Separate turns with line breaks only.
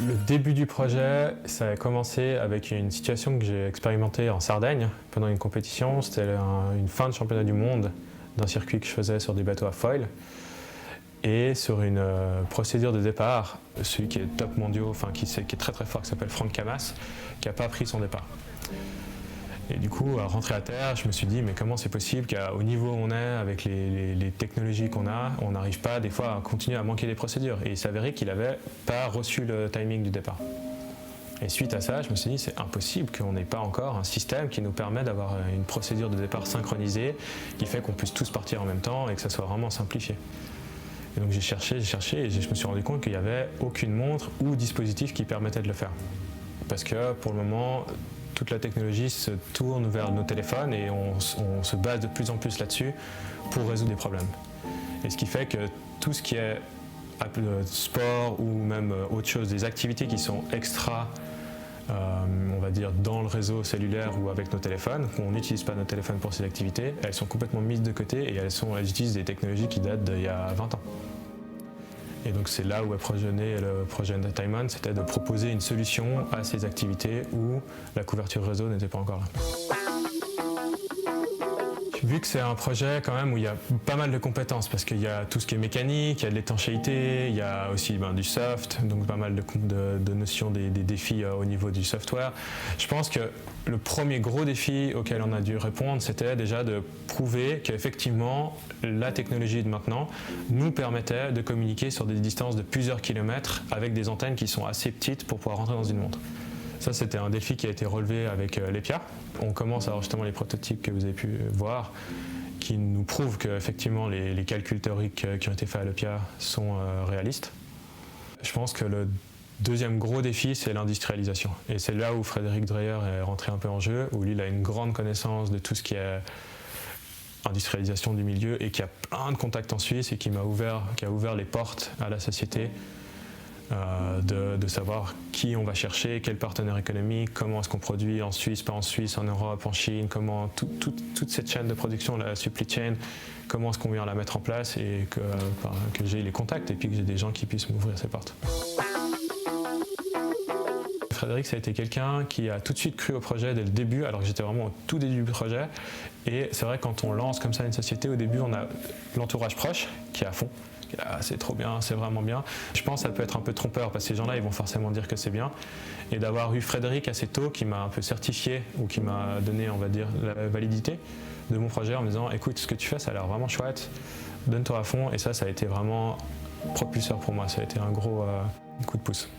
Le début du projet, ça a commencé avec une situation que j'ai expérimentée en Sardaigne pendant une compétition. C'était une fin de championnat du monde d'un circuit que je faisais sur des bateaux à foil. Et sur une procédure de départ, celui qui est top mondial, qui est très très fort, qui s'appelle Franck Camas, qui n'a pas pris son départ. Et du coup, à rentrer à terre, je me suis dit, mais comment c'est possible qu'au niveau où on est, avec les technologies qu'on a, on n'arrive pas des fois à continuer à manquer des procédures. Et il s'avérait qu'il n'avait pas reçu le timing du départ. Et suite à ça, je me suis dit, c'est impossible qu'on n'ait pas encore un système qui nous permet d'avoir une procédure de départ synchronisée, qui fait qu'on puisse tous partir en même temps et que ça soit vraiment simplifié. Et donc j'ai cherché et je me suis rendu compte qu'il n'y avait aucune montre ou dispositif qui permettait de le faire. Parce que pour le moment, toute la technologie se tourne vers nos téléphones et on se base de plus en plus là-dessus pour résoudre des problèmes. Et ce qui fait que tout ce qui est sport ou même autre chose, des activités qui sont extra, on va dire, dans le réseau cellulaire ou avec nos téléphones, qu'on n'utilise pas nos téléphones pour ces activités, elles sont complètement mises de côté et elles utilisent des technologies qui datent d'il y a 20 ans. Et donc c'est là où est projeté le projet Entertainment, c'était de proposer une solution à ces activités où la couverture réseau n'était pas encore là. Vu que c'est un projet quand même où il y a pas mal de compétences, parce qu'il y a tout ce qui est mécanique, il y a de l'étanchéité, il y a aussi du soft, donc pas mal de notions des défis au niveau du software. Je pense que le premier gros défi auquel on a dû répondre, c'était déjà de prouver qu'effectivement la technologie de maintenant nous permettait de communiquer sur des distances de plusieurs kilomètres avec des antennes qui sont assez petites pour pouvoir rentrer dans une montre. Ça, c'était un défi qui a été relevé avec l'EPIA. On commence à avoir justement les prototypes que vous avez pu voir qui nous prouvent qu'effectivement les calculs théoriques qui ont été faits à l'EPIA sont réalistes. Je pense que le deuxième gros défi, c'est l'industrialisation. Et c'est là où Frédéric Dreyer est rentré un peu en jeu, où lui, il a une grande connaissance de tout ce qui est industrialisation du milieu et qui a plein de contacts en Suisse et qui a ouvert les portes à la société. De savoir qui on va chercher, quel partenaire économique, comment est-ce qu'on produit en Suisse, pas en Suisse, en Europe, en Chine, comment toute cette chaîne de production, la supply chain, comment est-ce qu'on vient la mettre en place et que j'ai les contacts et puis que j'ai des gens qui puissent m'ouvrir ces portes. Frédéric, ça a été quelqu'un qui a tout de suite cru au projet dès le début, alors que j'étais vraiment au tout début du projet. Et c'est vrai, quand on lance comme ça une société, au début, on a l'entourage proche qui est à fond. Ah, c'est trop bien, c'est vraiment bien. Je pense que ça peut être un peu trompeur parce que ces gens-là, ils vont forcément dire que c'est bien. Et d'avoir eu Frédéric assez tôt qui m'a un peu certifié ou qui m'a donné, on va dire, la validité de mon projet en me disant écoute, ce que tu fais, ça a l'air vraiment chouette, donne-toi à fond. Et ça a été vraiment propulseur pour moi. Ça a été un gros coup de pouce.